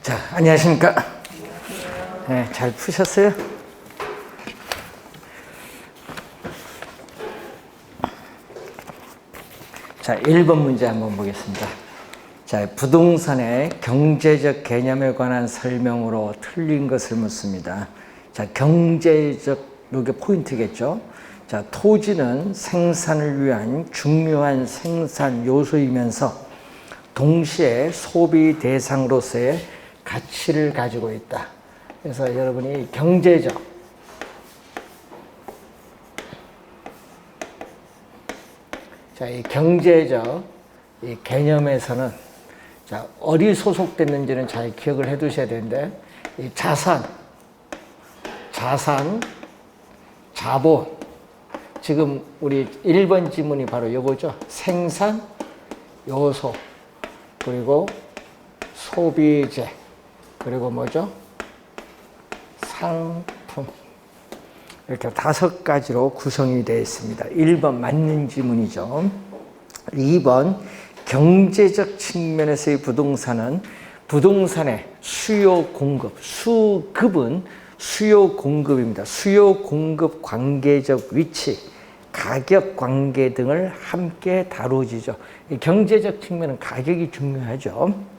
자, 안녕하십니까. 네, 잘 푸셨어요? 자, 1번 문제 한번 보겠습니다. 자, 부동산의 경제적 개념에 관한 설명으로 틀린 것을 묻습니다. 자, 경제적, 이게 포인트겠죠. 자, 토지는 생산을 위한 중요한 생산 요소이면서 동시에 소비 대상으로서의 가치를 가지고 있다. 그래서 여러분이 경제적, 자, 이 경제적 이 개념에서는 자, 어디 소속됐는지는 잘 기억을 해 두셔야 되는데, 이 자산, 자본. 지금 우리 1번 지문이 바로 이거죠. 생산 요소, 그리고 소비재, 그리고 뭐죠? 상품. 이렇게 5가지로 구성이 되어 있습니다. 1번 맞는 지문이죠. 2번 경제적 측면에서의 부동산은 부동산의 수요 공급, 수급은 수요 공급입니다. 수요 공급 관계적 위치, 가격 관계 등을 함께 다루지죠. 경제적 측면은 가격이 중요하죠.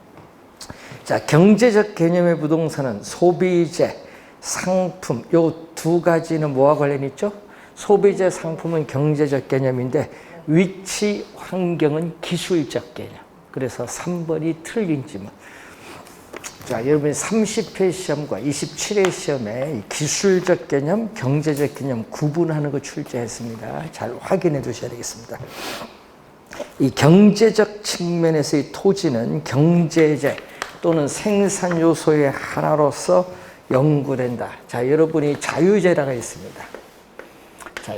자, 경제적 개념의 부동산은 소비재, 상품, 요 2가지는 뭐와 관련이 있죠? 소비재, 상품은 경제적 개념인데 위치, 환경은 기술적 개념. 그래서 3번이 틀린 지문. 자, 여러분이 30회 시험과 27회 시험에 이 기술적 개념, 경제적 개념 구분하는 거 출제했습니다. 잘 확인해 두셔야 되겠습니다. 이 경제적 측면에서의 토지는 경제재 또는 생산 요소의 하나로서 연구된다. 자, 여러분이 자유재라가 있습니다. 자,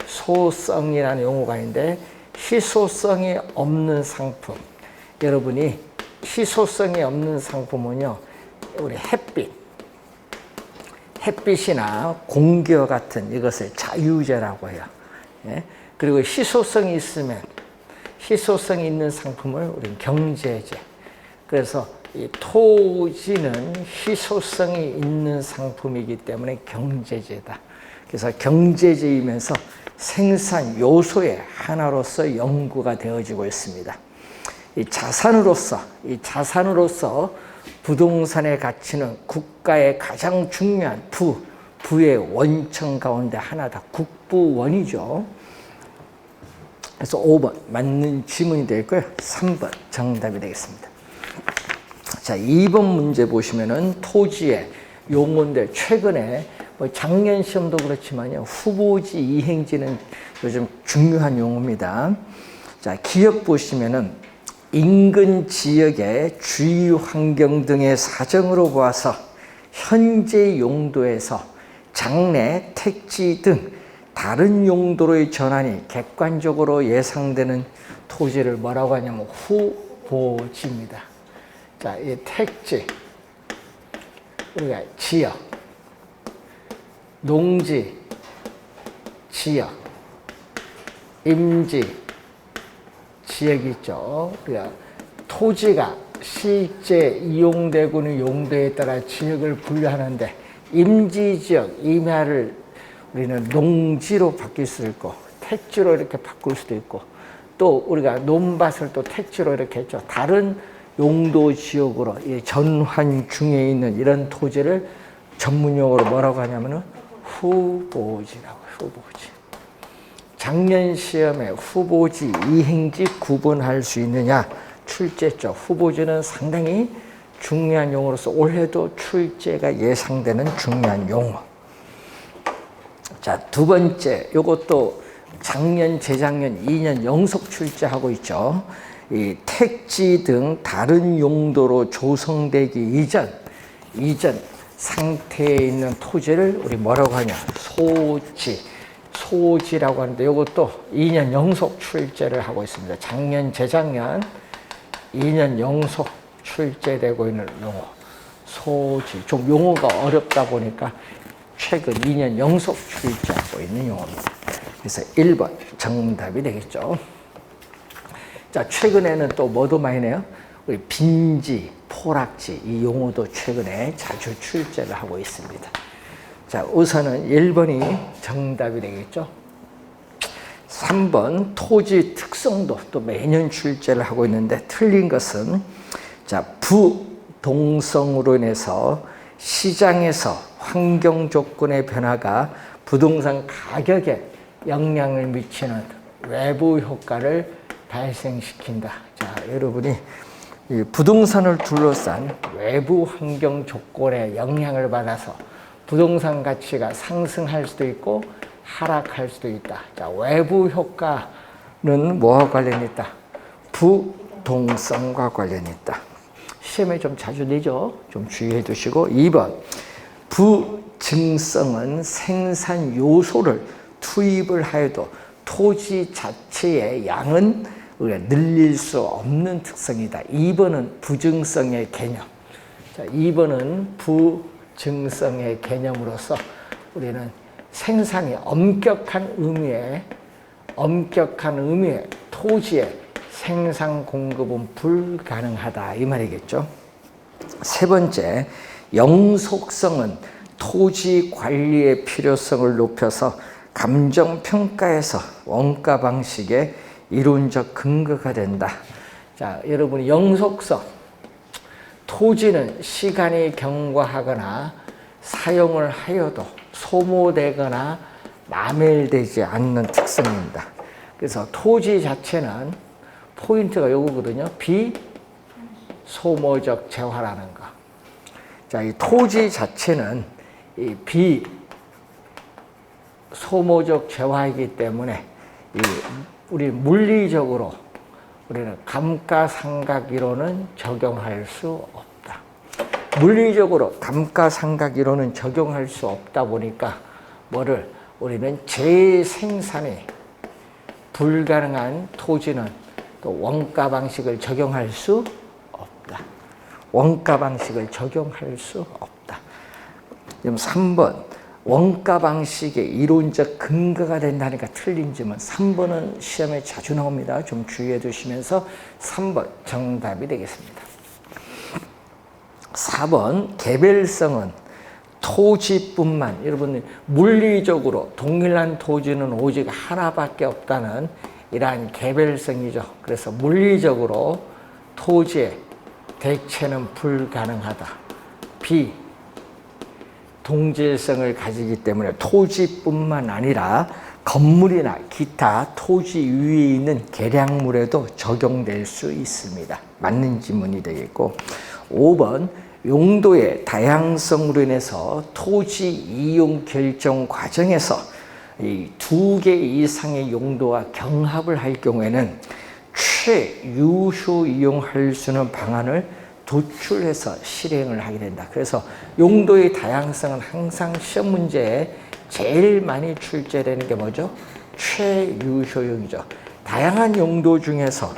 희소성이라는 용어가 있는데 희소성이 없는 상품. 여러분이 희소성이 없는 상품은요, 우리 햇빛이나 공기와 같은 이것을 자유재라고 해요. 예? 그리고 희소성이 있으면 희소성이 있는 상품을 우리는 경제재. 그래서 이 토지는 희소성이 있는 상품이기 때문에 경제재다. 그래서 경제재이면서 생산 요소의 하나로서 연구가 되어지고 있습니다. 이 자산으로서 부동산의 가치는 국가의 가장 중요한 부의 원천 가운데 하나다. 국부원이죠. 그래서 5번 맞는 지문이 되고요. 3번 정답이 되겠습니다. 자, 2번 문제 보시면은 토지의 용어인데 최근에 작년 시험도 그렇지만요, 후보지 이행지는 요즘 중요한 용어입니다. 자, 기억 보시면은 인근 지역의 주위 환경 등의 사정으로 보아서 현재 용도에서 장래, 택지 등 다른 용도로의 전환이 객관적으로 예상되는 토지를 뭐라고 하냐면 후보지입니다. 자, 이 택지, 우리가 지역, 농지, 지역, 임지, 지역이 있죠. 그러니까 토지가 실제 이용되고 있는 용도에 따라 지역을 분류하는데 임지지역, 임야를 우리는 농지로 바뀔 수도 있고 택지로 이렇게 바꿀 수도 있고 또 우리가 논밭을 또 택지로 이렇게 했죠. 다른 용도 지역으로 전환 중에 있는 이런 토지를 전문용어로 뭐라고 하냐면은 후보지라고 해요. 후보지. 작년 시험에 후보지 이행지 구분할 수 있느냐 출제했죠. 후보지는 상당히 중요한 용어로서 올해도 출제가 예상되는 중요한 용어. 자, 2번째, 요것도 작년, 재작년 2년 연속 출제하고 있죠. 이 택지 등 다른 용도로 조성되기 이전 상태에 있는 토지를 우리 뭐라고 하냐? 소지라고 하는데 이것도 2년 연속 출제를 하고 있습니다. 작년, 재작년 2년 연속 출제되고 있는 용어. 소지. 좀 용어가 어렵다 보니까 최근 2년 연속 출제하고 있는 용어입니다. 그래서 1번 정답이 되겠죠. 자, 최근에는 또 뭐도 많이 내요? 우리 빈지, 토락지, 이 용어도 최근에 자주 출제를 하고 있습니다. 자, 우선은 1번이 정답이 되겠죠. 3번 토지 특성도 또 매년 출제를 하고 있는데 틀린 것은 자, 부동성으로 인해서 시장에서 환경 조건의 변화가 부동산 가격에 영향을 미치는 외부 효과를 발생시킨다. 자, 여러분이 이 부동산을 둘러싼 외부 환경 조건에 영향을 받아서 부동산 가치가 상승할 수도 있고 하락할 수도 있다. 자, 외부 효과는 뭐와 관련이 있다? 부동성과 관련이 있다. 시험에 좀 자주 내죠. 좀 주의해 두시고 2번 부증성은 생산 요소를 투입을 하여도 토지 자체의 양은 우리가 늘릴 수 없는 특성이다. 2번은 부증성의 개념. 자, 2번은 부증성의 개념으로서 우리는 생산이 엄격한 의미의 토지의 생산 공급은 불가능하다 이 말이겠죠. 세 번째, 영속성은 토지 관리의 필요성을 높여서 감정평가에서 원가 방식의 이론적 근거가 된다. 자, 여러분이 영속성, 토지는 시간이 경과하거나 사용을 하여도 소모되거나 마멸되지 않는 특성입니다. 그래서 토지 자체는 포인트가 요거거든요. 비소모적 재화라는 거. 자, 이 토지 자체는 이 비소모적 재화이기 때문에 우리 물리적으로 우리는 감가상각 이론은 적용할 수 없다. 물리적으로 감가상각 이론은 적용할 수 없다 보니까 우리는 재생산이 불가능한 토지는 또 원가 방식을 적용할 수 없다. 원가 방식을 적용할 수 없다. 그럼 3번 원가 방식의 이론적 근거가 된다니까 틀린 점은 3번은 시험에 자주 나옵니다. 좀 주의해 두시면서 3번 정답이 되겠습니다. 4번 개별성은 토지뿐만, 여러분 물리적으로 동일한 토지는 오직 하나밖에 없다는 이러한 개별성이죠. 그래서 물리적으로 토지의 대체는 불가능하다. 동질성을 가지기 때문에 토지뿐만 아니라 건물이나 기타 토지 위에 있는 계량물에도 적용될 수 있습니다. 맞는 지문이 되겠고 5번 용도의 다양성으로 인해서 토지 이용 결정 과정에서 이 2개 이상의 용도와 경합을 할 경우에는 최유효 이용할 수 있는 방안을 도출해서 실행을 하게 된다. 그래서 용도의 다양성은 항상 시험 문제에 제일 많이 출제되는 게 뭐죠? 최유효용이죠. 다양한 용도 중에서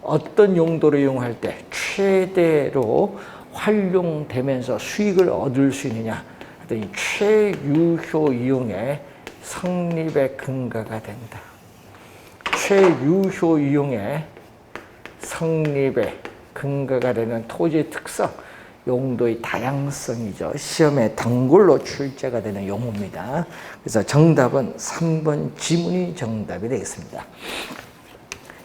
어떤 용도를 이용할 때 최대로 활용되면서 수익을 얻을 수 있느냐, 이 최유효 이용의 성립의 근거가 된다. 최유효 이용의 성립의 근거가 되는 토지의 특성, 용도의 다양성이죠. 시험에 단골로 출제가 되는 용어입니다. 그래서 정답은 3번 지문이 정답이 되겠습니다.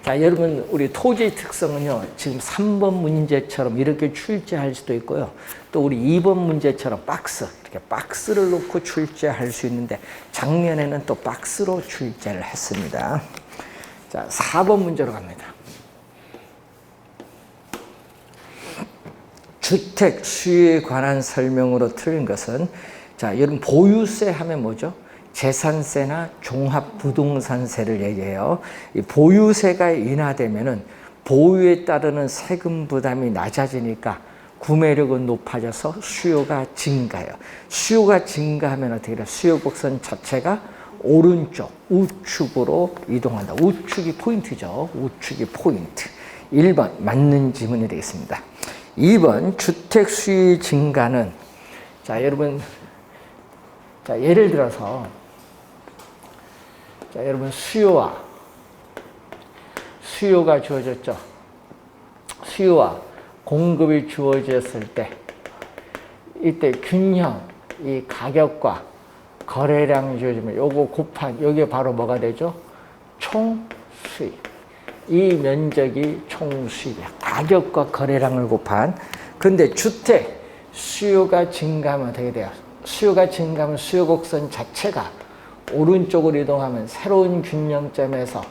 자, 여러분 우리 토지 특성은요, 지금 3번 문제처럼 이렇게 출제할 수도 있고요. 또 우리 2번 문제처럼 이렇게 박스를 놓고 출제할 수 있는데 작년에는 또 박스로 출제를 했습니다. 자, 4번 문제로 갑니다. 주택 수요에 관한 설명으로 틀린 것은, 자, 여러분 보유세 하면 뭐죠? 재산세나 종합부동산세를 얘기해요. 이 보유세가 인하되면은 보유에 따르는 세금 부담이 낮아지니까 구매력은 높아져서 수요가 증가해요. 수요가 증가하면 어떻게 돼요? 수요 곡선 자체가 오른쪽 우측으로 이동한다. 우측이 포인트죠. 우측이 포인트. 1번 맞는 지문이 되겠습니다. 2번 주택 수요 증가는, 자, 여러분, 자, 예를 들어서, 자, 여러분 수요가 주어졌죠. 수요와 공급이 주어졌을 때 이때 균형, 이 가격과 거래량이 주어지면 요거 곱한 요게 바로 뭐가 되죠? 총수입. 이 면적이 총수입이야. 가격과 거래량을 곱한. 근데 주택 수요가 증가하면 어떻게 돼요? 수요가 증가하면 수요 곡선 자체가 오른쪽으로 이동하면 새로운 균형점에서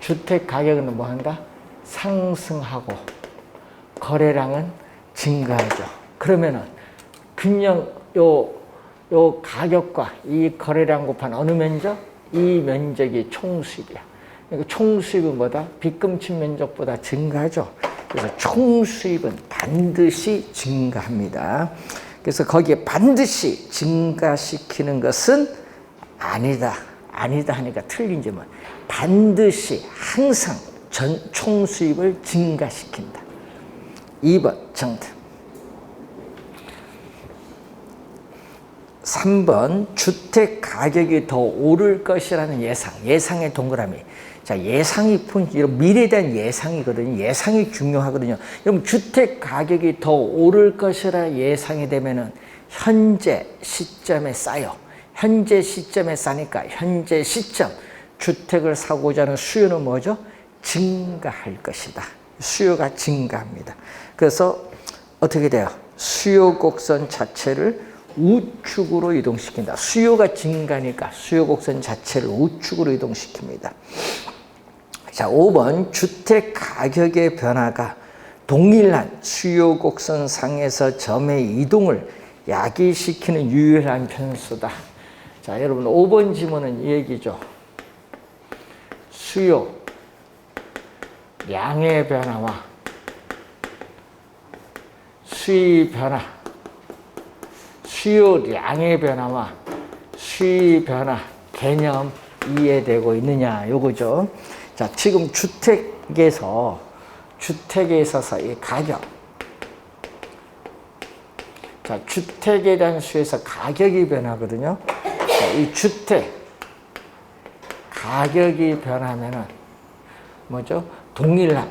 주택 가격은 뭐 한다? 상승하고 거래량은 증가하죠. 그러면은 균형 요 가격과 이 거래량 곱한 어느 면적? 이 면적이 총수입이야. 그러니까 총수입은 뭐다? 빚금친 면적보다 증가하죠. 그래서 총수입은 반드시 증가합니다. 그래서 거기에 반드시 증가시키는 것은 아니다. 아니다 하니까 틀린 점은 반드시 항상 총수입을 증가시킨다. 2번 정답. 3번 주택 가격이 더 오를 것이라는 예상. 예상의 동그라미. 자, 예상이 이런 미래에 대한 예상이거든요. 예상이 중요하거든요. 그럼 주택 가격이 더 오를 것이라 예상이 되면은 현재 시점에 쌓여. 현재 시점에 싸니까 현재 시점 주택을 사고자 하는 수요는 뭐죠? 증가할 것이다. 수요가 증가합니다. 그래서 어떻게 돼요? 수요 곡선 자체를 우측으로 이동시킨다. 수요가 증가니까 수요 곡선 자체를 우측으로 이동시킵니다. 자, 5번 주택 가격의 변화가 동일한 수요 곡선 상에서 점의 이동을 야기시키는 유일한 변수다. 자, 여러분 5번 지문은 이 얘기죠. 수요 양의 변화와 수의 변화, 수요량의 변화와 수의 변화 개념 이해되고 있느냐 요거죠. 자, 지금 주택에 있어서 이 가격, 자, 주택에 대한 수에서 가격이 변하거든요. 자, 이 주택 가격이 변하면은 뭐죠? 동일한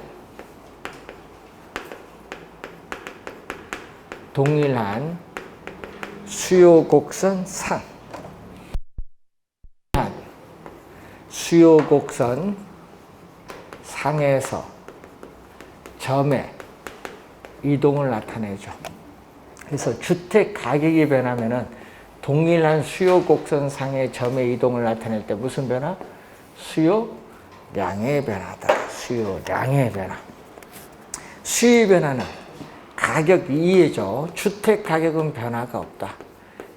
수요 곡선 상, 수요 곡선 상에서 점의 이동을 나타내죠. 그래서 주택 가격이 변하면은 동일한 수요 곡선 상의 점의 이동을 나타낼 때 무슨 변화? 수요량의 변화다. 수요량의 변화. 수요 변화는 가격 이해죠. 주택 가격은 변화가 없다.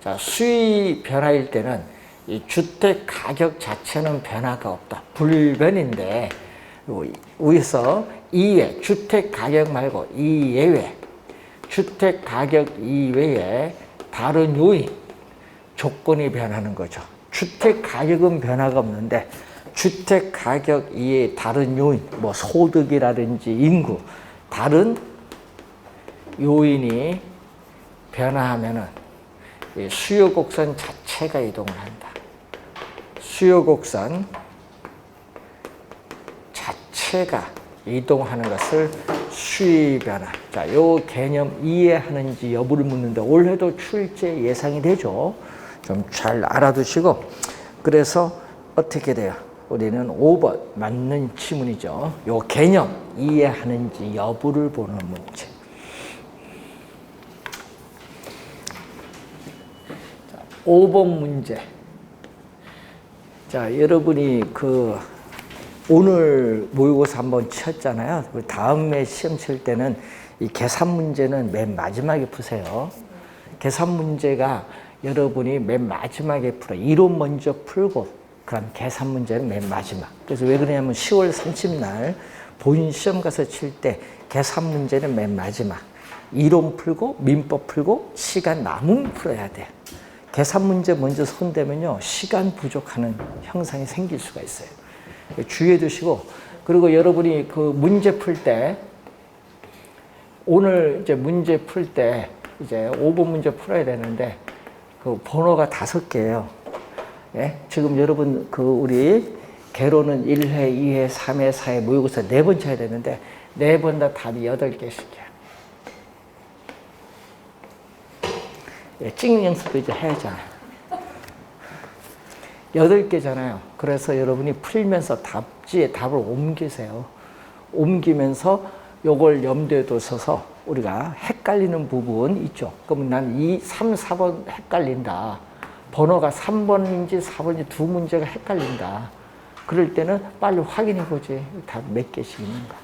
자, 수의 변화일 때는 이 주택 가격 자체는 변화가 없다. 불변인데 위에서 이외 주택 가격 말고 이외에 주택 가격 이외에 다른 요인 조건이 변하는 거죠. 주택 가격은 변화가 없는데 주택 가격 이외에 다른 요인, 뭐 소득이라든지 인구, 다른 요인이 변화하면은 수요 곡선 자체가 이동을 한다. 수요 곡선 자체가 이동하는 것을 수의 변화. 자, 요 개념 이해하는지 여부를 묻는데 올해도 출제 예상이 되죠. 좀 잘 알아두시고, 그래서 어떻게 돼요? 우리는 5번 맞는 지문이죠. 요 개념 이해하는지 여부를 보는 문제. 자, 5번 문제. 자, 여러분이 오늘 모의고사 한번 치었잖아요. 다음에 시험 칠 때는 이 계산 문제는 맨 마지막에 푸세요. 계산 문제가 여러분이 맨 마지막에 풀어. 이론 먼저 풀고 그럼 계산 문제는 맨 마지막. 그래서 왜 그러냐면 10월 30날 본 시험 가서 칠 때 계산 문제는 맨 마지막. 이론 풀고 민법 풀고 시간 남으면 풀어야 돼. 계산 문제 먼저 손대면요 시간 부족하는 형상이 생길 수가 있어요. 주의해 두시고, 그리고 여러분이 그 문제 풀 때 오늘 이제 문제 풀 때 이제 5번 문제 풀어야 되는데 그 번호가 5개예요. 예? 지금 여러분 우리 개로는 1회, 2회, 3회, 4회 모의고사 4번 쳐야 되는데 4번 다 답이 8개씩이야. 찍는 연습도 이제 해야잖아요. 8개잖아요. 그래서 여러분이 풀면서 답지에 답을 옮기세요. 옮기면서 요걸 염두에 두셔서 우리가 헷갈리는 부분 있죠. 그러면 난 2, 3, 4번 헷갈린다. 번호가 3번인지 4번인지 두 문제가 헷갈린다. 그럴 때는 빨리 확인해 보지. 답 몇 개씩 있는가.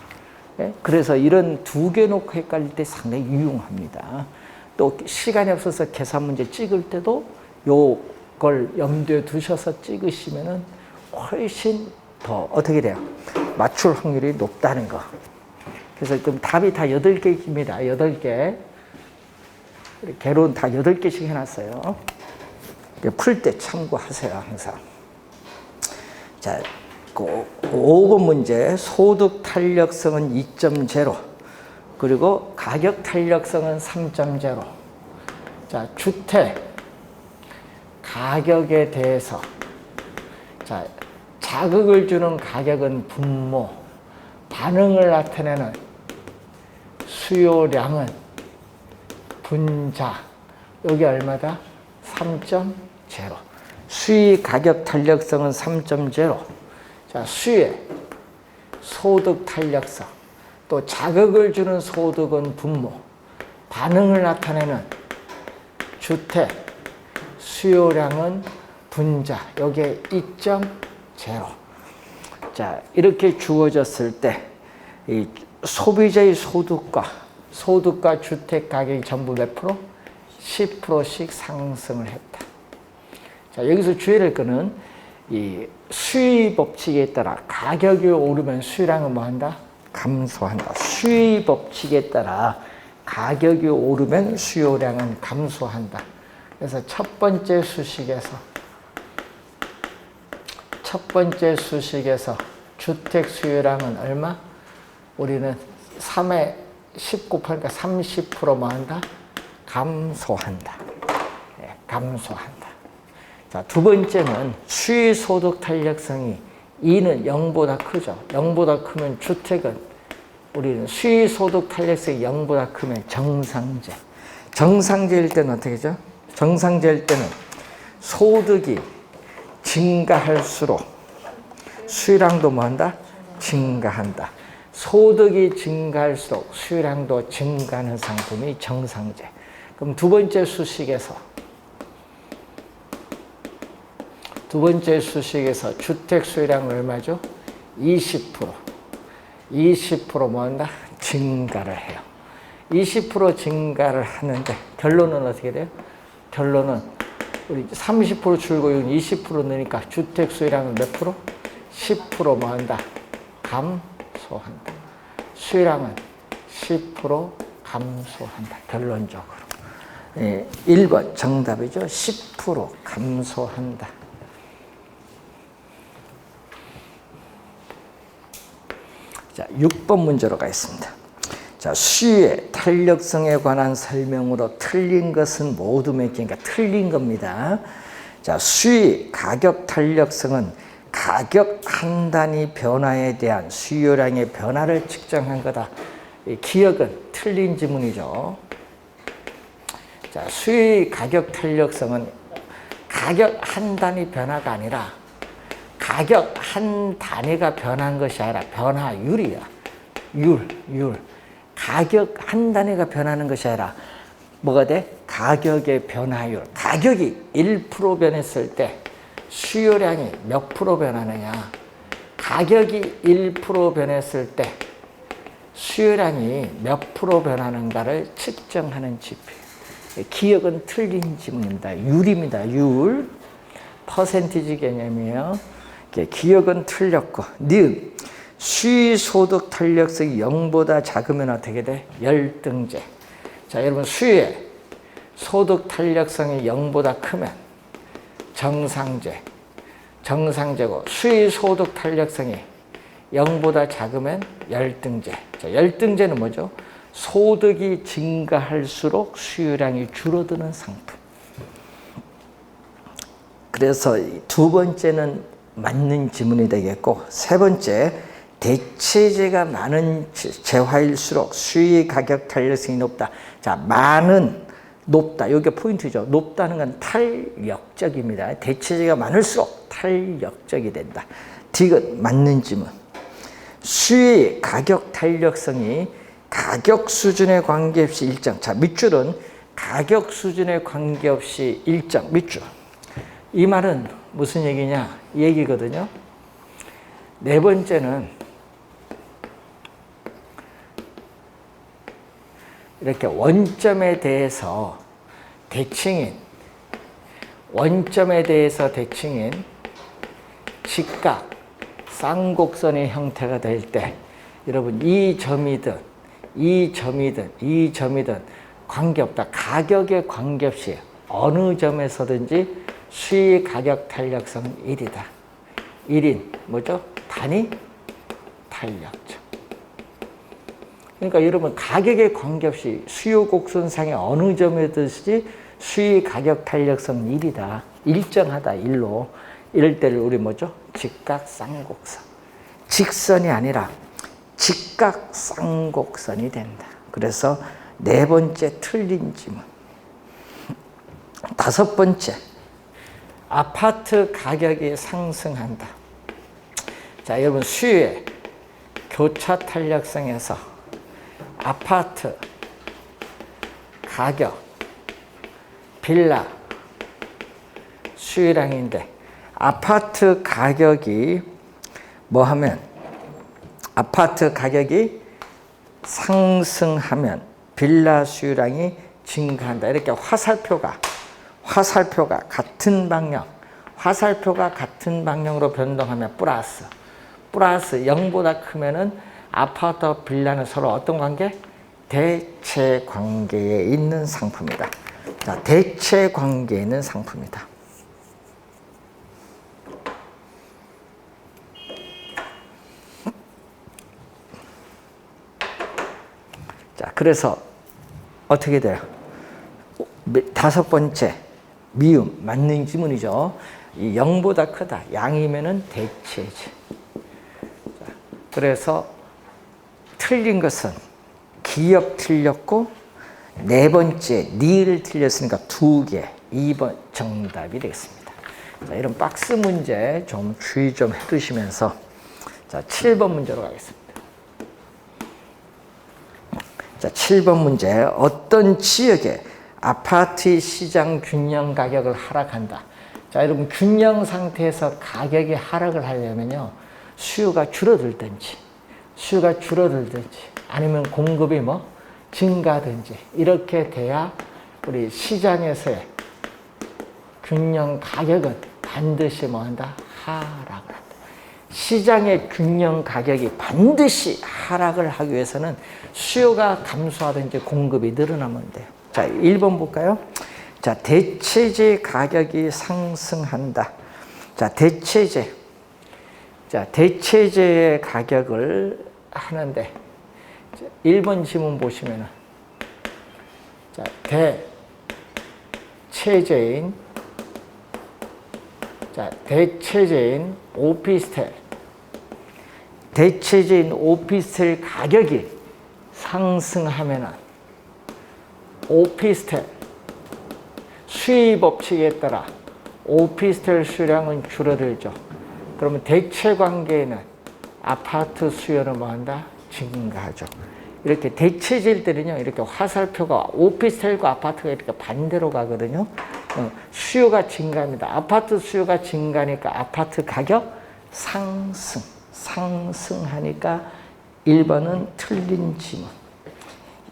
네? 그래서 이런 2개 놓고 헷갈릴 때 상당히 유용합니다. 또 시간이 없어서 계산 문제 찍을 때도 요걸 염두에 두셔서 찍으시면은 훨씬 더 어떻게 돼요? 맞출 확률이 높다는 거. 그래서 그럼 답이 다 8개입니다. 8개. 개론 다 8개씩 해놨어요. 풀 때 참고하세요, 항상. 자, 5번 문제. 소득 탄력성은 2.0. 그리고 가격 탄력성은 3.0. 자, 주택 가격에 대해서. 자, 자극을 주는 가격은 분모. 반응을 나타내는 수요량은 분자. 여기 얼마다? 3.0. 수의 가격 탄력성은 3.0. 자, 수의 소득 탄력성. 또 자극을 주는 소득은 분모. 반응을 나타내는 주택 수요량은 분자. 여기에 2.0. 자, 이렇게 주어졌을 때 이 소비자의 소득과 주택 가격이 전부 몇 프로? 10%씩 상승을 했다. 자, 여기서 주의할 를 거는 이 수의 법칙에 따라 가격이 오르면 수요량은 뭐 한다? 감소한다. 수의 법칙에 따라 가격이 오르면 수요량은 감소한다. 그래서 첫 번째 수식에서 주택 수요량은 얼마? 우리는 3에 10 곱하니까 30% 뭐 한다? 감소한다. 네, 감소한다. 자, 두 번째는 수의 소득 탄력성이 2는 0보다 크죠. 0보다 크면 주택은 우리는 수의 소득 탄력성이 0보다 크면 정상제. 정상제일 때는 어떻게 하죠? 정상제일 때는 소득이 증가할수록 수요량도 뭐 한다? 증가한다. 소득이 증가할수록 수요량도 증가하는 상품이 정상제. 그럼 두 번째 수식에서 주택 수요량은 얼마죠? 20%. 20% 뭐 한다? 증가를 해요. 20% 증가를 하는데 결론은 어떻게 돼요? 결론은 우리 30% 줄고 20% 넣으니까 주택 수요량은 몇 프로? 10% 뭐 한다? 감소한다. 수요량은 10% 감소한다. 결론적으로. 1번 정답이죠. 10% 감소한다. 자, 6번 문제로 가겠습니다. 자, 수의 탄력성에 관한 설명으로 틀린 것은 모두 몇 개인가? 틀린 겁니다. 자, 수의 가격 탄력성은 가격 한 단위 변화에 대한 수요량의 변화를 측정한 거다. 이 기억은 틀린 지문이죠. 자, 수의 가격 탄력성은 가격 한 단위 변화가 아니라 가격 한 단위가 변한 것이 아니라 변화율이야. 율. 가격 한 단위가 변하는 것이 아니라 뭐가 돼? 가격의 변화율. 가격이 1% 변했을 때 수요량이 몇 프로 변하느냐. 가격이 1% 변했을 때 수요량이 몇 프로 변하는가를 측정하는 지표. 기억은 틀린 지문입니다. 율입니다. 율. 퍼센티지 개념이에요. 기억은 틀렸고, 니은 수의 소득 탄력성이 0보다 작으면 어떻게 돼? 열등제. 자, 여러분 수의 소득 탄력성이 0보다 크면 정상제고 수의 소득 탄력성이 0보다 작으면 열등제. 자, 열등제는 뭐죠? 소득이 증가할수록 수요량이 줄어드는 상품. 그래서 두 번째는 맞는 지문이 되겠고, 세 번째, 대체재가 많은 재화일수록 수의 가격 탄력성이 높다. 자, 많은 높다. 이게 포인트죠. 높다는 건 탄력적입니다. 대체제가 많을수록 탄력적이 된다. 디귿 맞는 지문. 수의 가격 탄력성이 가격 수준에 관계없이 일정. 자, 밑줄은 가격 수준에 관계없이 일정. 밑줄. 이 말은 무슨 얘기냐? 이 얘기거든요. 네 번째는 이렇게 원점에 대해서 대칭인 직각 쌍곡선의 형태가 될 때 여러분 이 점이든 관계없다. 가격에 관계없이 어느 점에서든지 수의 가격 탄력성은 1이다. 1인 뭐죠? 단위 탄력점. 그러니까 여러분 가격에 관계없이 수요 곡선상의 어느 점에든지 수의 가격 탄력성은 1이다. 일정하다. 1로. 이럴 때를 우리 뭐죠? 직각 쌍곡선. 직선이 아니라 직각 쌍곡선이 된다. 그래서 네 번째 틀린 지문. 다섯 번째, 아파트 가격이 상승한다. 자, 여러분 수요의 교차 탄력성에서 아파트 가격, 빌라 수요량인데 아파트 가격이 뭐 하면 아파트 가격이 상승하면 빌라 수요량이 증가한다. 이렇게 화살표가 같은 방향으로 변동하면 플러스 0보다 크면은 아파트와 빌라는 서로 어떤 관계? 대체 관계에 있는 상품이다. 자, 대체 관계에 있는 상품이다. 자, 그래서 어떻게 돼요? 다섯 번째, 미음, 맞는 지문이죠. 이 0보다 크다. 양이면은 대체제. 자, 그래서 틀린 것은 기역 틀렸고, 네 번째, 니를 틀렸으니까 2개. 2번 정답이 되겠습니다. 자, 이런 박스 문제 좀 주의 좀 해두시면서, 자, 7번 문제로 가겠습니다. 자, 7번 문제. 어떤 지역에 아파트 시장 균형 가격을 하락한다. 자, 여러분 균형 상태에서 가격이 하락을 하려면요. 수요가 줄어들든지 아니면 공급이 증가든지 이렇게 돼야 우리 시장에서의 균형 가격은 반드시 뭐한다? 하락을 한다. 시장의 균형 가격이 반드시 하락을 하기 위해서는 수요가 감소하든지 공급이 늘어나면 돼요. 자, 1번 볼까요? 자, 대체재 가격이 상승한다. 자, 대체재의 가격을 하는데 1번 지문 보시면은 자, 대체재인 오피스텔 가격이 상승하면은 오피스텔 수의 법칙에 따라 오피스텔 수량은 줄어들죠. 그러면 대체 관계에는 아파트 수요는 뭐한다? 증가하죠. 이렇게 대체질 때는요, 이렇게 화살표가 오피스텔과 아파트가 이렇게 반대로 가거든요. 수요가 증가합니다. 아파트 수요가 증가하니까 아파트 가격 상승하니까 1번은 틀린 지문.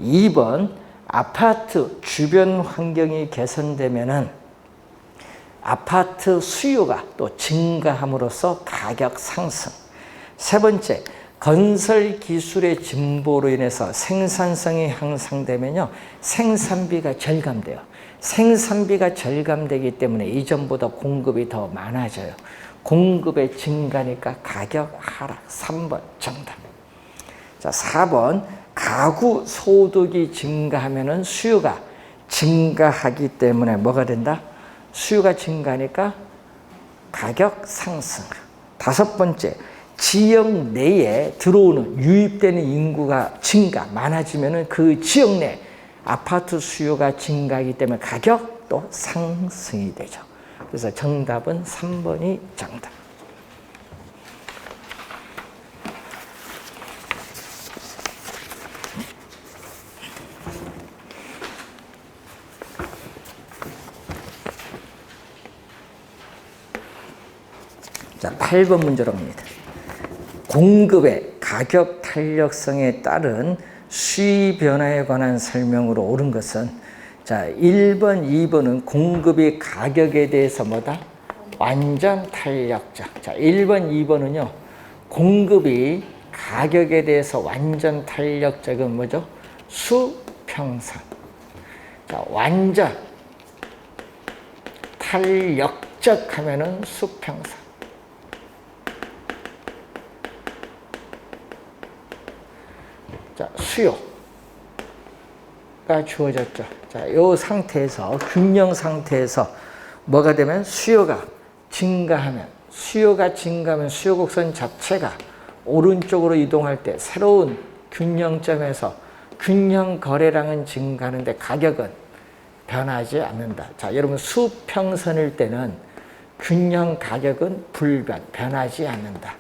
2번, 아파트 주변 환경이 개선되면은 아파트 수요가 또 증가함으로써 가격 상승. 세 번째, 건설 기술의 진보로 인해서 생산성이 향상되면요, 생산비가 절감돼요. 생산비가 절감되기 때문에 이전보다 공급이 더 많아져요. 공급의 증가니까 가격 하락. 3번 정답. 자, 4번, 가구 소득이 증가하면은 수요가 증가하기 때문에 뭐가 된다? 수요가 증가하니까 가격 상승. 5번째, 지역 내에 들어오는 유입되는 인구가 많아지면은 그 지역 내 아파트 수요가 증가하기 때문에 가격도 상승이 되죠. 그래서 정답은 3번이 정답. 자, 8번 문제로 갑니다. 공급의 가격 탄력성에 따른 수위 변화에 관한 설명으로 옳은 것은, 자, 1번, 2번은 공급이 가격에 대해서 뭐다? 완전 탄력적. 자, 1번, 2번은요, 공급이 가격에 대해서 완전 탄력적은 뭐죠? 수평선. 자, 완전 탄력적 하면은 수평선. 자, 수요가 주어졌죠. 자, 이 상태에서, 균형 상태에서 뭐가 되면 수요가 증가하면 수요 곡선 자체가 오른쪽으로 이동할 때 새로운 균형점에서 균형 거래량은 증가하는데 가격은 변하지 않는다. 자, 여러분 수평선일 때는 균형 가격은 불변, 변하지 않는다.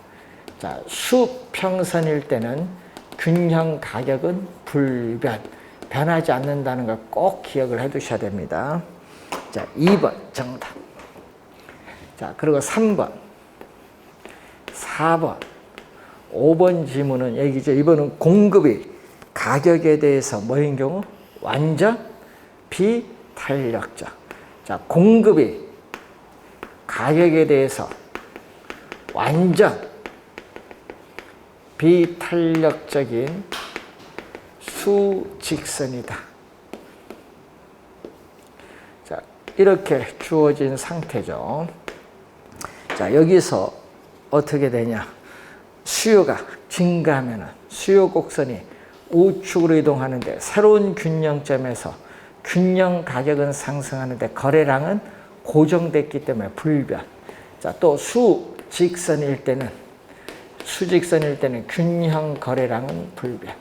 자, 수평선일 때는 균형 가격은 불변, 변하지 않는다는 걸 꼭 기억을 해 두셔야 됩니다. 자, 2번 정답. 자, 그리고 3번, 4번, 5번 지문은 얘기죠. 이번은 공급이 가격에 대해서 뭐인 경우? 완전 비탄력적. 자, 공급이 가격에 대해서 완전 비탄력적인 수직선이다. 자, 이렇게 주어진 상태죠. 자, 여기서 어떻게 되냐? 수요가 증가하면 수요 곡선이 우측으로 이동하는데 새로운 균형점에서 균형 가격은 상승하는데 거래량은 고정됐기 때문에 불변. 자, 또 수직선일 때는 균형 거래량은 불변.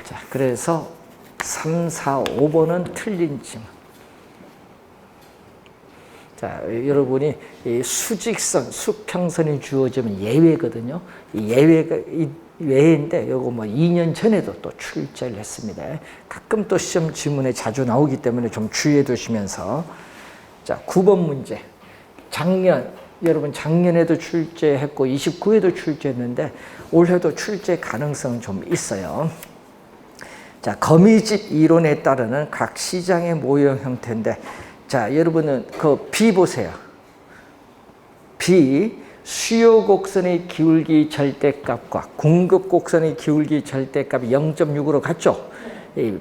자, 그래서 3, 4, 5번은 틀린 지문. 자, 여러분이 이 수직선, 수평선이 주어지면 예외거든요. 이 예외가 외인데 요거 뭐 2년 전에도 또 출제를 했습니다. 가끔 또 시험 지문에 자주 나오기 때문에 좀 주의해 두시면서. 자, 9번 문제. 여러분 작년에도 출제했고 29회도 출제했는데 올해도 출제 가능성은 좀 있어요. 자, 거미집 이론에 따르는 각 시장의 모형 형태인데, 자, 여러분은 그 B 보세요. B, 수요 곡선의 기울기 절대값과 공급 곡선의 기울기 절대값이 0.6으로 같죠?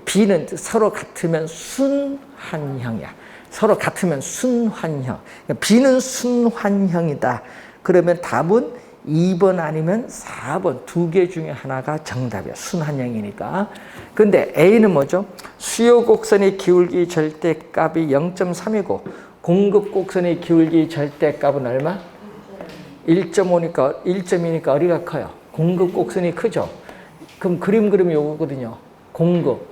B는 서로 같으면 순환형이야. 서로 같으면 순환형. B는 순환형이다. 그러면 답은 2번 아니면 4번 두 개 중에 하나가 정답이야. 순환형이니까. 근데 A는 뭐죠? 수요 곡선의 기울기 절대값이 0.3이고 공급 곡선의 기울기 절대값은 얼마? 1.5니까 1.2니까 어디가 커요? 공급 곡선이 크죠? 그럼 그림 그리면 요거거든요. 공급,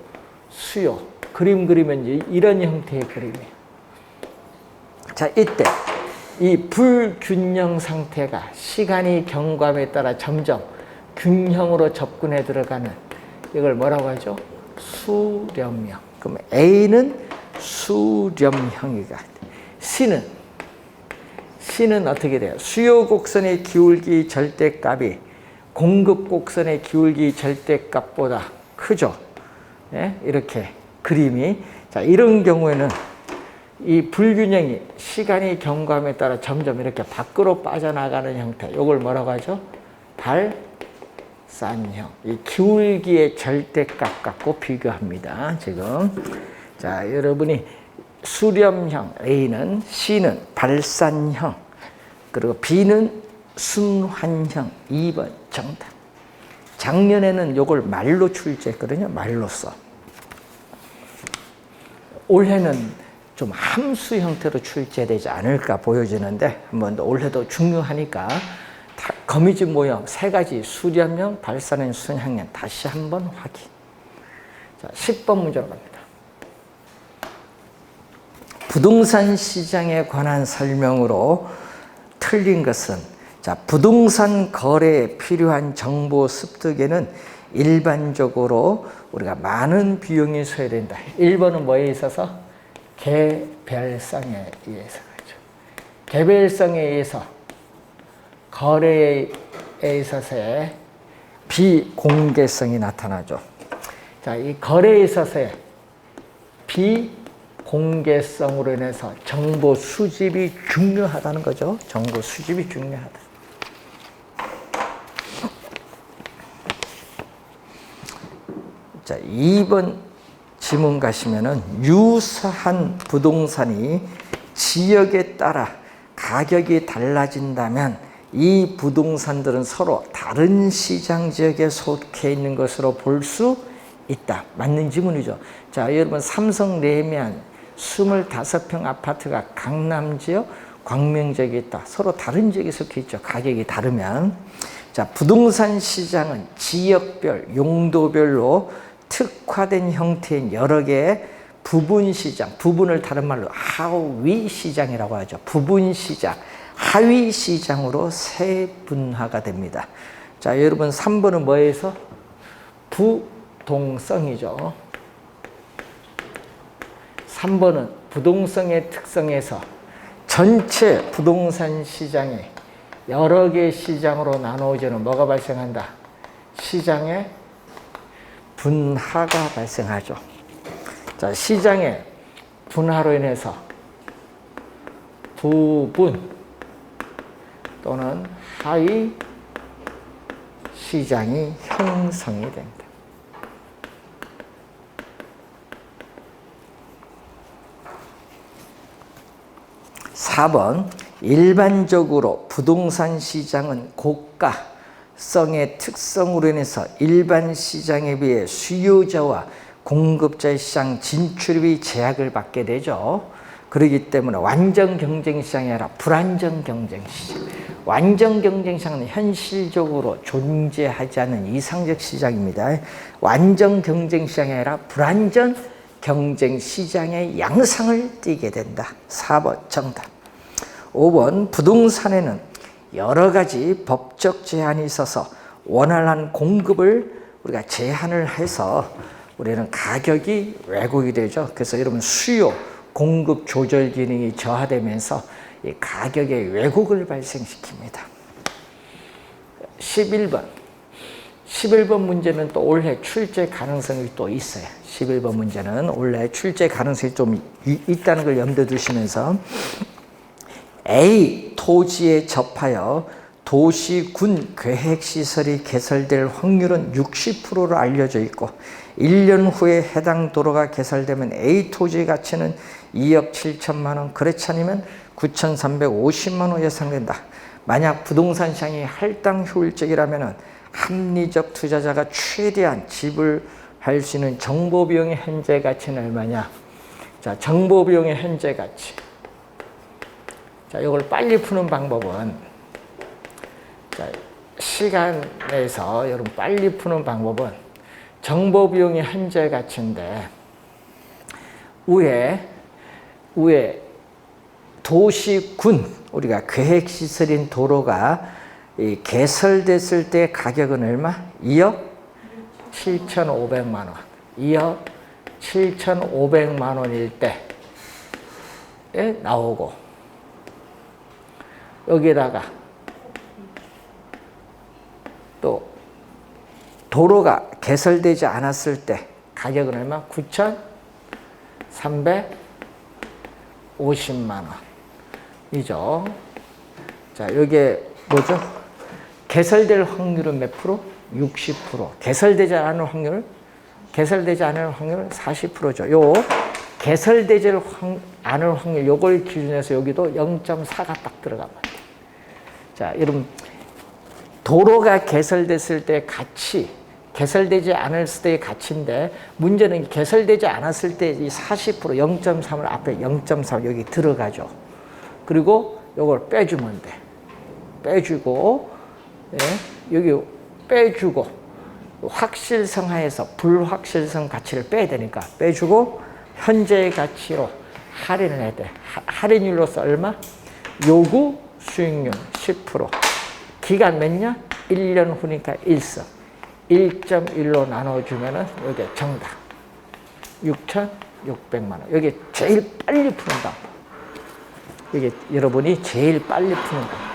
수요. 그림 그리면 이런 형태의 그림이에요. 자, 이때 이 불균형 상태가 시간이 경과함에 따라 점점 균형으로 접근해 들어가는, 이걸 뭐라고 하죠? 수렴형. 그럼 A는 수렴형이가. C는 어떻게 돼요? 수요 곡선의 기울기 절대값이 공급 곡선의 기울기 절대값보다 크죠? 네? 이렇게 그림이. 자, 이런 경우에는 이 불균형이 시간이 경과함에 따라 점점 이렇게 밖으로 빠져나가는 형태, 이걸 뭐라고 하죠? 발산형. 이 기울기의 절대값 갖고 비교합니다, 지금. 자, 여러분이 수렴형 A는, C는 발산형, 그리고 B는 순환형. 2번 정답. 작년에는 이걸 말로 출제했거든요, 말로써. 올해는 좀 함수 형태로 출제되지 않을까 보여지는데 한번 올해도 중요하니까 거미집 모형 3가지 수렴형, 발산형, 순향형 다시 한번 확인. 자, 10번 문제로 갑니다. 부동산 시장에 관한 설명으로 틀린 것은 자, 부동산 거래에 필요한 정보 습득에는 일반적으로 우리가 많은 비용이 소요된다. 1번은 뭐에 있어서? 개별성에 의해서 그렇죠. 개별성에 의해서 거래에 있어서의 비공개성이 나타나죠. 자, 이 거래에 있어서의 비공개성으로 인해서 정보 수집이 중요하다는 거죠. 정보 수집이 중요하다. 자, 2번 지문 가시면은 유사한 부동산이 지역에 따라 가격이 달라진다면 이 부동산들은 서로 다른 시장 지역에 속해 있는 것으로 볼 수 있다. 맞는 지문이죠. 자, 여러분 삼성 레미안 25평 아파트가 강남 지역, 광명 지역에 있다. 서로 다른 지역에 속해 있죠. 가격이 다르면. 자, 부동산 시장은 지역별, 용도별로 특화된 형태인 여러 개의 부분 시장, 부분을 다른 말로 하위 시장이라고 하죠. 부분 시장, 하위 시장으로 세분화가 됩니다. 자, 여러분 3번은 뭐에서? 부동성이죠. 3번은 부동성의 특성에서 전체 부동산 시장이 여러 개의 시장으로 나누어지는 뭐가 발생한다? 시장의 분화가 발생하죠. 자, 시장의 분화로 인해서 부분 또는 하위 시장이 형성이 됩니다. (4번) 일반적으로 부동산 시장은 고가성의 특성으로 인해서 일반 시장에 비해 수요자와 공급자의 시장 진출이 제약을 받게 되죠. 그렇기 때문에 완전 경쟁 시장이 아니라 불완전 경쟁 시장. 완전 경쟁 시장은 현실적으로 존재하지 않는 이상적 시장입니다. 완전 경쟁 시장이 아니라 불완전 경쟁 시장의 양상을 띠게 된다. 4번 정답. 5번 부동산에는 여러 가지 법적 제한이 있어서 원활한 공급을 우리가 제한을 해서 우리는 가격이 왜곡이 되죠. 그래서 여러분 수요, 공급 조절 기능이 저하되면서 이 가격의 왜곡을 발생시킵니다. 11번 문제는 또 올해 출제 가능성이 또 있어요. 11번 문제는 올해 출제 가능성이 좀 있다는 걸 염두에 두시면서 A 토지에 접하여 도시군 계획시설이 개설될 확률은 60%로 알려져 있고 1년 후에 해당 도로가 개설되면 A 토지의 가치는 2억 7천만 원, 그렇지 않으면 9,350만 원 예상된다. 만약 부동산 시장이 할당 효율적이라면 합리적 투자자가 최대한 지불할 수 있는 정보 비용의 현재 가치는 얼마냐? 자, 정보 비용의 현재 가치. 자, 이걸 빨리 푸는 방법은 자, 시간 내에서 여러분 빨리 푸는 방법은 정보 비용의 현재 가치인데 위에 도시군 우리가 계획시설인 도로가 개설됐을 때 가격은 얼마? 2억 7,500만 원. 2억 7,500만 원일 때에 나오고 여기다가 또 도로가 개설되지 않았을 때 가격은 얼마? 9,350만 원이죠. 자, 이게 뭐죠? 개설될 확률은 몇 프로? 60%. 개설되지 않을 확률? 개설되지 않을 확률 40%죠. 요 개설되지 않을 확률 요걸 기준해서 여기도 0.4가 딱 들어가면 돼요. 자, 여러분 도로가 개설됐을 때 가치 개설되지 않을 때의 가치인데 문제는 개설되지 않았을 때 이 40% 0.3을 앞에 0.3 여기 들어가죠. 그리고 이걸 빼주면 돼. 빼주고 예, 여기 빼주고 확실성 하에서 불확실성 가치를 빼야 되니까 빼주고 현재의 가치로 할인을 해야 돼. 할인율로서 얼마? 요구 수익률 10%. 기간 몇 년? 1년 후니까 1성. 1.1로 나눠주면은 여기 정답. 6,600만 원. 여기 제일 빨리 푸는 방법. 이게 여러분이 제일 빨리 푸는 방법.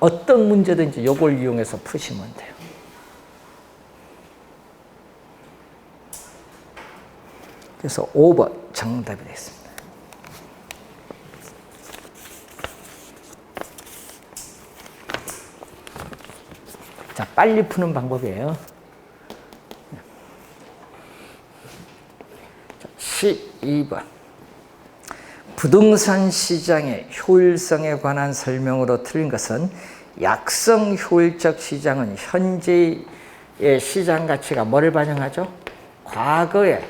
어떤 문제든지 이걸 이용해서 푸시면 돼요. 그래서 5번 정답이 되겠습니다. 자, 빨리 푸는 방법이에요. 12번. 부동산 시장의 효율성에 관한 설명으로 틀린 것은 약성 효율적 시장은 현재의 시장 가치가 뭐를 반영하죠? 과거에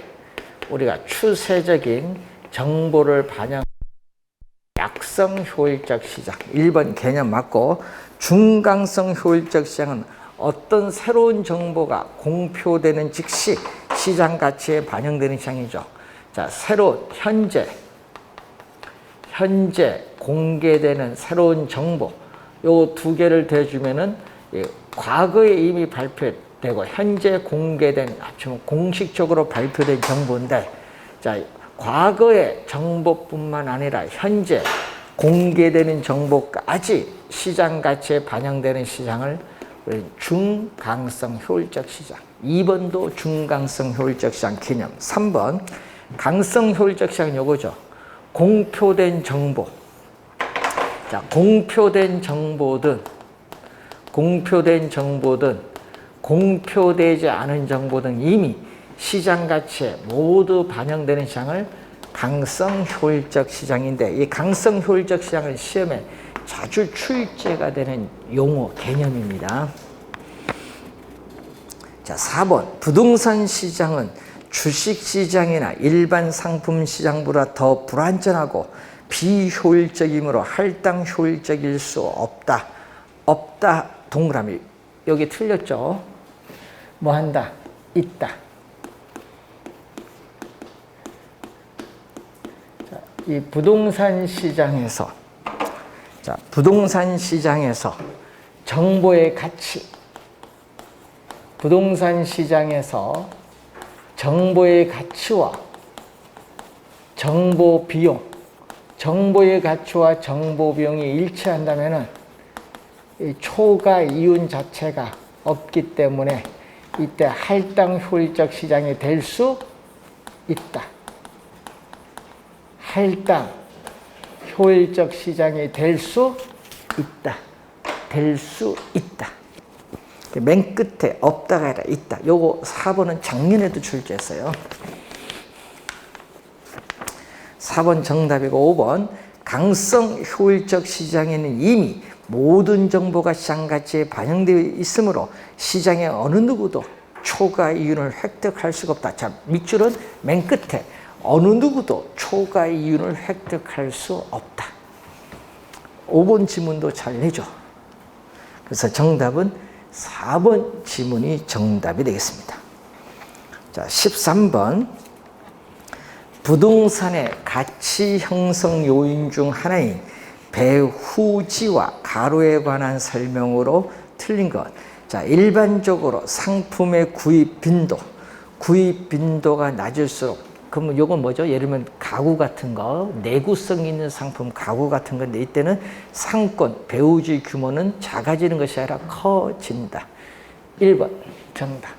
우리가 추세적인 정보를 반영 약성 효율적 시장 1번 개념 맞고 중강성 효율적 시장은 어떤 새로운 정보가 공표되는 즉시 시장 가치에 반영되는 시장이죠. 자, 새로운 현재 공개되는 새로운 정보 요 두 개를 대주면은 과거에 이미 발표되고 현재 공개된 합치면 공식적으로 발표된 정보인데 자, 과거의 정보뿐만 아니라 현재 공개되는 정보까지 시장 가치에 반영되는 시장을 중강성 효율적 시장. 2번도 중강성 효율적 시장 개념. 3번 강성 효율적 시장은 요거죠. 공표된 정보. 자, 공표된 정보든 공표되지 않은 정보든 이미 시장 가치에 모두 반영되는 시장을 강성 효율적 시장인데 이 강성 효율적 시장은 시험에 자주 출제가 되는 용어 개념입니다. 자, 4번 부동산 시장은 주식 시장이나 일반 상품 시장보다 더 불안전하고 비효율적이므로 할당 효율적일 수 없다. 없다 동그라미. 여기 틀렸죠? 뭐 한다? 있다. 자, 이 부동산 시장에서 정보의 가치. 부동산 시장에서 정보의 가치와 정보 비용, 정보의 가치와 정보 비용이 일치한다면은 이 초과 이윤 자체가 없기 때문에 이때 할당 효율적 시장이 될 수 있다. 할당 효율적 시장이 될 수 있다. 될 수 있다. 맨 끝에 없다가 아니라 있다. 요거 4번은 작년에도 출제했어요. 4번 정답이고 5번 강성 효율적 시장에는 이미 모든 정보가 시장 가치에 반영되어 있으므로 시장의 어느 누구도 초과 이윤을 획득할 수가 없다. 자, 밑줄은 맨 끝에 어느 누구도 초과 이윤을 획득할 수 없다. 5번 지문도 잘 내죠. 그래서 정답은 4번 지문이 정답이 되겠습니다. 자, 13번 부동산의 가치 형성 요인 중 하나인 배후지와 가로에 관한 설명으로 틀린 것. 자, 일반적으로 상품의 구입 빈도가 낮을수록, 그러면 이건 뭐죠? 예를 들면 가구 같은 거, 내구성 있는 상품 가구 같은 건데 이때는 상권, 배후지 규모는 작아지는 것이 아니라 커진다. 1번 정답.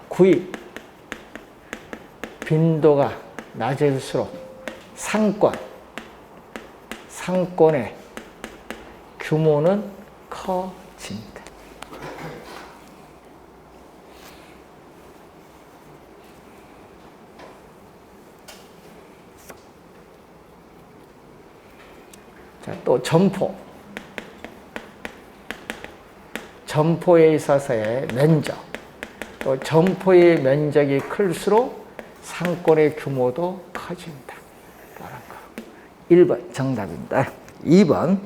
구입 빈도가 낮을수록 상권의 규모는 커진다. 자, 또 점포. 점포에 있어서의 면적. 또 점포의 면적이 클수록 상권의 규모도 커진다. 1번 정답입니다. 2번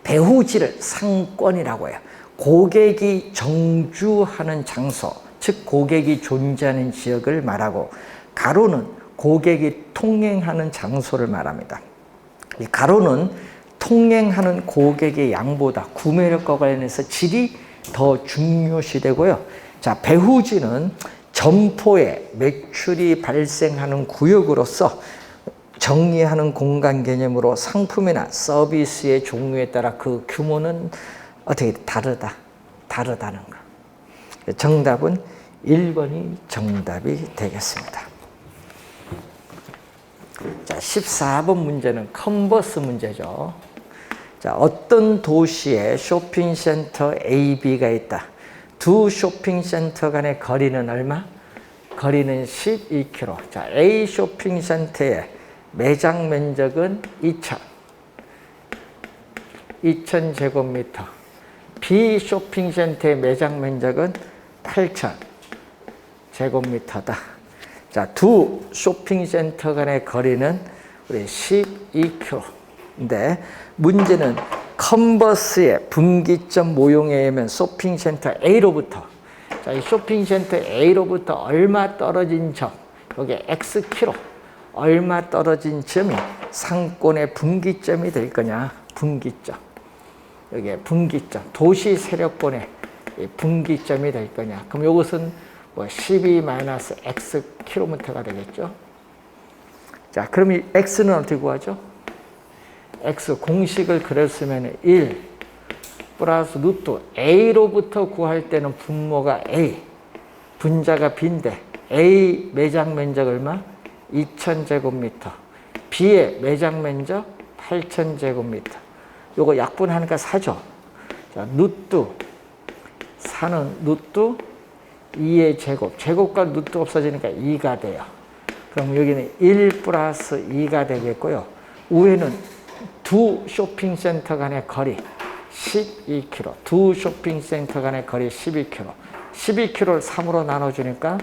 배후지를 상권이라고 해요. 고객이 정주하는 장소, 즉 고객이 존재하는 지역을 말하고, 가로는 고객이 통행하는 장소를 말합니다. 이 가로는 통행하는 고객의 양보다 구매력과 관련해서 질이 더 중요시되고요. 자, 배후지는 점포에 매출이 발생하는 구역으로 정의하는 공간 개념으로 상품이나 서비스의 종류에 따라 그 규모는 어떻게 다르다는 거. 정답은 1번이 정답이 되겠습니다. 자, 14번 문제는 컨버스 문제죠. 자, 어떤 도시에 쇼핑센터 A, B가 있다. 두 쇼핑센터 간의 거리는 얼마? 거리는 12km. 자, A 쇼핑센터의 매장 면적은 2,000제곱미터. B 쇼핑센터의 매장 면적은 8,000제곱미터다. 자, 두 쇼핑센터 간의 거리는 우리 12km인데, 문제는 컨버스의 분기점 모형에 의하면 쇼핑센터 A로부터, 자, 이 쇼핑센터 A로부터 얼마 떨어진 점, 여기 Xkm, 얼마 떨어진 점이 상권의 분기점이 될 거냐, 분기점. 여기에 분기점, 도시 세력권의 분기점이 될 거냐. 그럼 이것은 뭐 12-Xkm가 되겠죠. 자, 그럼 이 X는 어떻게 구하죠? X 공식을 그렸으면 1 플러스 루트 A로부터 구할 때는 분모가 A, 분자가 B인데 A 매장 면적 얼마? 2,000제곱미터. B의 매장 면적 8,000제곱미터. 요거 약분하니까 4죠. 자, 루트 4는 루트 2의 제곱. 제곱과 루트 없어지니까 2가 돼요. 그럼 여기는 1 플러스 2가 되겠고요. 위에는 두 쇼핑센터 간의 거리 12km. 두 쇼핑센터 간의 거리 12km. 12km를 3으로 나눠주니까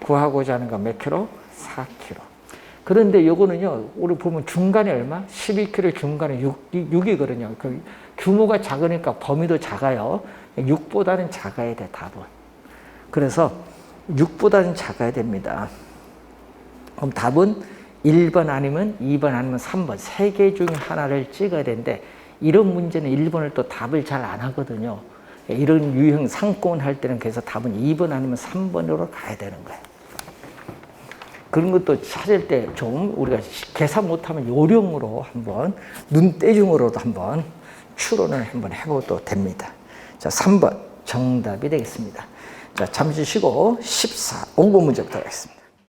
구하고자 하는 건 몇 킬로? 4km. 그런데 요거는요, 우리 보면 중간에 얼마? 12km 중간에 6이거든요. 그 규모가 작으니까 범위도 작아요. 6보다는 작아야 돼, 답은. 그래서 6보다는 작아야 됩니다. 그럼 답은 1번 아니면 2번 아니면 3번. 세 개 중에 하나를 찍어야 되는데, 이런 문제는 1번을 또 답을 잘 안 하거든요. 이런 유형 상권 할 때는 그래서 답은 2번 아니면 3번으로 가야 되는 거예요. 그런 것도 찾을 때 좀 우리가 계산 못하면 요령으로 한번, 눈대중으로도 한번 추론을 한번 해봐도 됩니다. 자, 3번 정답이 되겠습니다. 자, 잠시 쉬고 14, 5번 문제부터 하겠습니다.